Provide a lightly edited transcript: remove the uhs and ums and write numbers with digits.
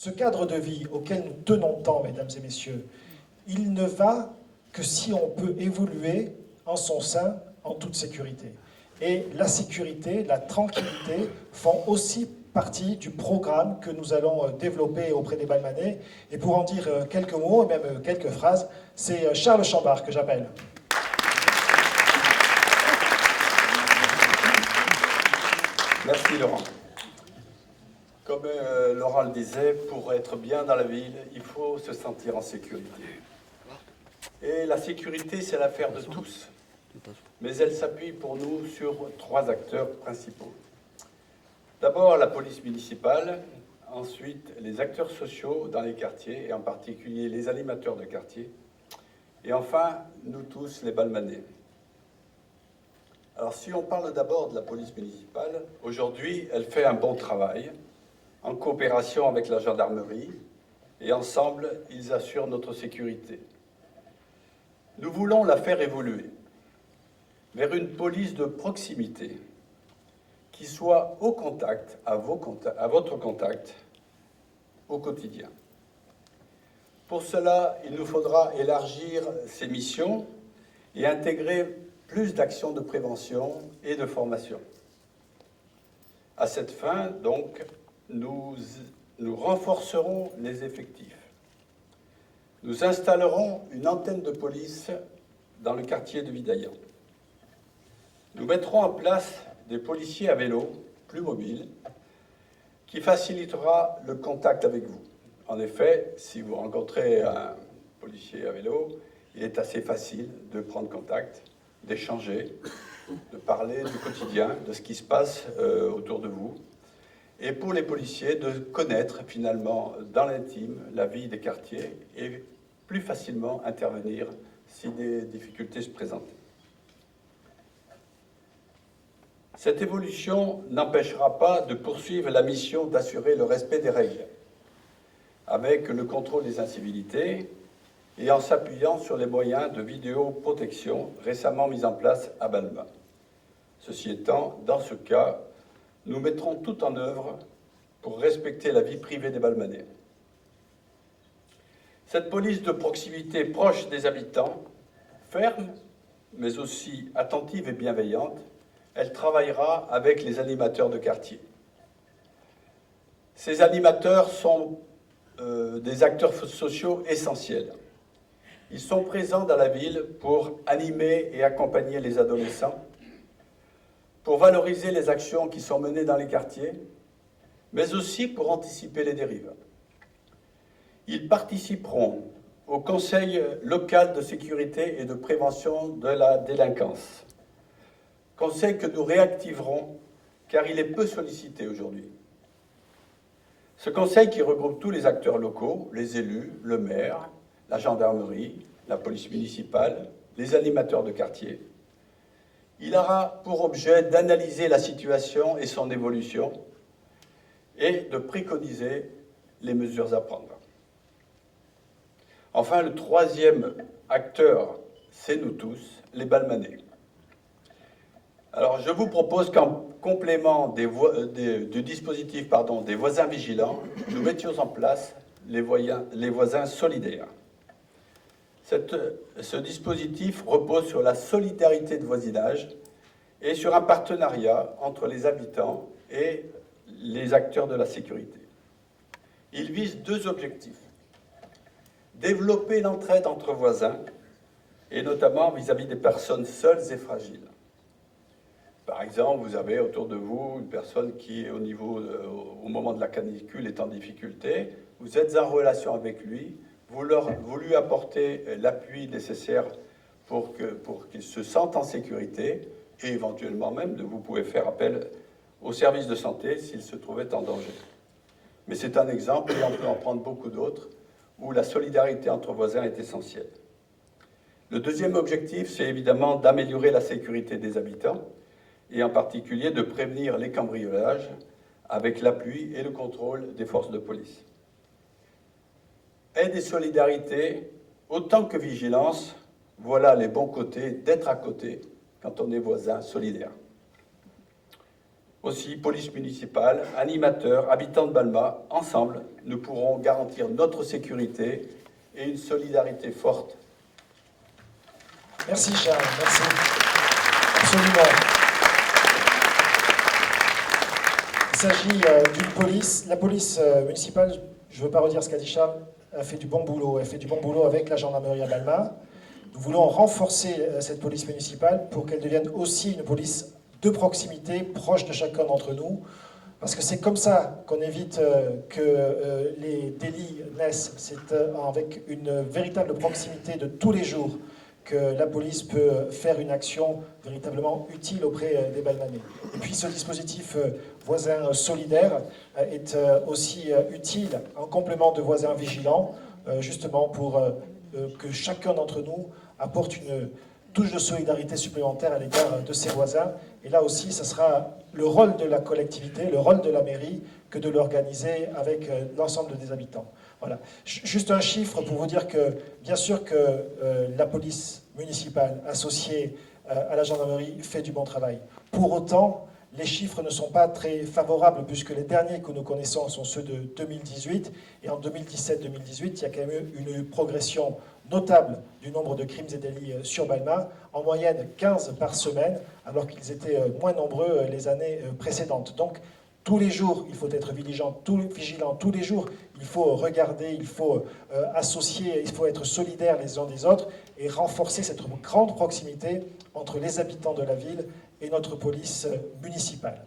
Ce cadre de vie auquel nous tenons tant, mesdames et messieurs, il ne va que si on peut évoluer en son sein en toute sécurité. Et la sécurité, la tranquillité font aussi partie du programme que nous allons développer auprès des Balmanais. Et pour en dire quelques mots, et même quelques phrases, c'est Charles Chambard que j'appelle. Merci Laurent. Comme Laurent le disait, pour être bien dans la ville, il faut se sentir en sécurité. Et la sécurité, c'est l'affaire de tous. Mais elle s'appuie pour nous sur 3 acteurs principaux. D'abord, la police municipale, ensuite les acteurs sociaux dans les quartiers, et en particulier les animateurs de quartier, et enfin, nous tous, les Balmanais. Alors, si on parle d'abord de la police municipale, aujourd'hui, elle fait un bon travail, en coopération avec la gendarmerie, et ensemble, ils assurent notre sécurité. Nous voulons la faire évoluer vers une police de proximité qui soit au contact, à votre contact, au quotidien. Pour cela, il nous faudra élargir ces missions et intégrer plus d'actions de prévention et de formation. À cette fin, donc, nous renforcerons les effectifs. Nous installerons une antenne de police dans le quartier de Vidaillan. Nous mettrons en place des policiers à vélo, plus mobiles, qui facilitera le contact avec vous. En effet, si vous rencontrez un policier à vélo, il est assez facile de prendre contact, d'échanger, de parler du quotidien, de ce qui se passe autour de vous. Et pour les policiers, de connaître finalement dans l'intime la vie des quartiers et plus facilement intervenir si des difficultés se présentaient. Cette évolution n'empêchera pas de poursuivre la mission d'assurer le respect des règles, avec le contrôle des incivilités et en s'appuyant sur les moyens de vidéoprotection récemment mis en place à Balma. Ceci étant, dans ce cas, nous mettrons tout en œuvre pour respecter la vie privée des Balmanais. Cette police de proximité proche des habitants, ferme, mais aussi attentive et bienveillante, elle travaillera avec les animateurs de quartier. Ces animateurs sont des acteurs sociaux essentiels. Ils sont présents dans la ville pour animer et accompagner les adolescents, pour valoriser les actions qui sont menées dans les quartiers, mais aussi pour anticiper les dérives. Ils participeront au Conseil local de sécurité et de prévention de la délinquance, conseil que nous réactiverons car il est peu sollicité aujourd'hui. Ce conseil qui regroupe tous les acteurs locaux, les élus, le maire, la gendarmerie, la police municipale, les animateurs de quartier, il aura pour objet d'analyser la situation et son évolution et de préconiser les mesures à prendre. Enfin, le 3e acteur, c'est nous tous, les Balmanais. Alors, je vous propose qu'en complément du dispositif des voisins vigilants, nous mettions en place les voisins solidaires. Ce dispositif repose sur la solidarité de voisinage et sur un partenariat entre les habitants et les acteurs de la sécurité. Il vise 2 objectifs. Développer l'entraide entre voisins, et notamment vis-à-vis des personnes seules et fragiles. Par exemple, vous avez autour de vous une personne qui, au moment de la canicule, est en difficulté. Vous êtes en relation avec lui, vous lui apportez l'appui nécessaire pour qu'il se sente en sécurité, et éventuellement même, vous pouvez faire appel au service de santé s'il se trouvait en danger. Mais c'est un exemple, et on peut en prendre beaucoup d'autres, où la solidarité entre voisins est essentielle. Le 2e objectif, c'est évidemment d'améliorer la sécurité des habitants, et en particulier de prévenir les cambriolages avec l'appui et le contrôle des forces de police. Aide et solidarité, autant que vigilance, voilà les bons côtés d'être à côté quand on est voisin solidaire. Aussi, police municipale, animateurs, habitants de Balma, ensemble, nous pourrons garantir notre sécurité et une solidarité forte. Merci Charles, merci. Absolument. Il s'agit d'une police. La police municipale, je ne veux pas redire ce qu'a dit Charles, a fait du bon boulot. Elle fait du bon boulot avec la gendarmerie à Balma. Nous voulons renforcer cette police municipale pour qu'elle devienne aussi une police de proximité, proche de chacun d'entre nous, parce que c'est comme ça qu'on évite que les délits naissent. C'est avec une véritable proximité de tous les jours que la police peut faire une action véritablement utile auprès des Balmanais. Et puis ce dispositif voisin solidaire est aussi utile en complément de voisins vigilants, justement pour que chacun d'entre nous apporte une touche de solidarité supplémentaire à l'égard de ses voisins. Et là aussi, ce sera le rôle de la collectivité, le rôle de la mairie, que de l'organiser avec l'ensemble des habitants. Voilà. Juste un chiffre pour vous dire que, bien sûr que la police municipale associée à la gendarmerie fait du bon travail. Pour autant, les chiffres ne sont pas très favorables, puisque les derniers que nous connaissons sont ceux de 2018. Et en 2017-2018, il y a quand même eu une progression notable du nombre de crimes et délits sur Balma, en moyenne 15 par semaine, alors qu'ils étaient moins nombreux les années précédentes. Donc, tous les jours, il faut être vigilant, tous les jours, il faut regarder, il faut associer, il faut être solidaires les uns des autres et renforcer cette grande proximité entre les habitants de la ville et notre police municipale.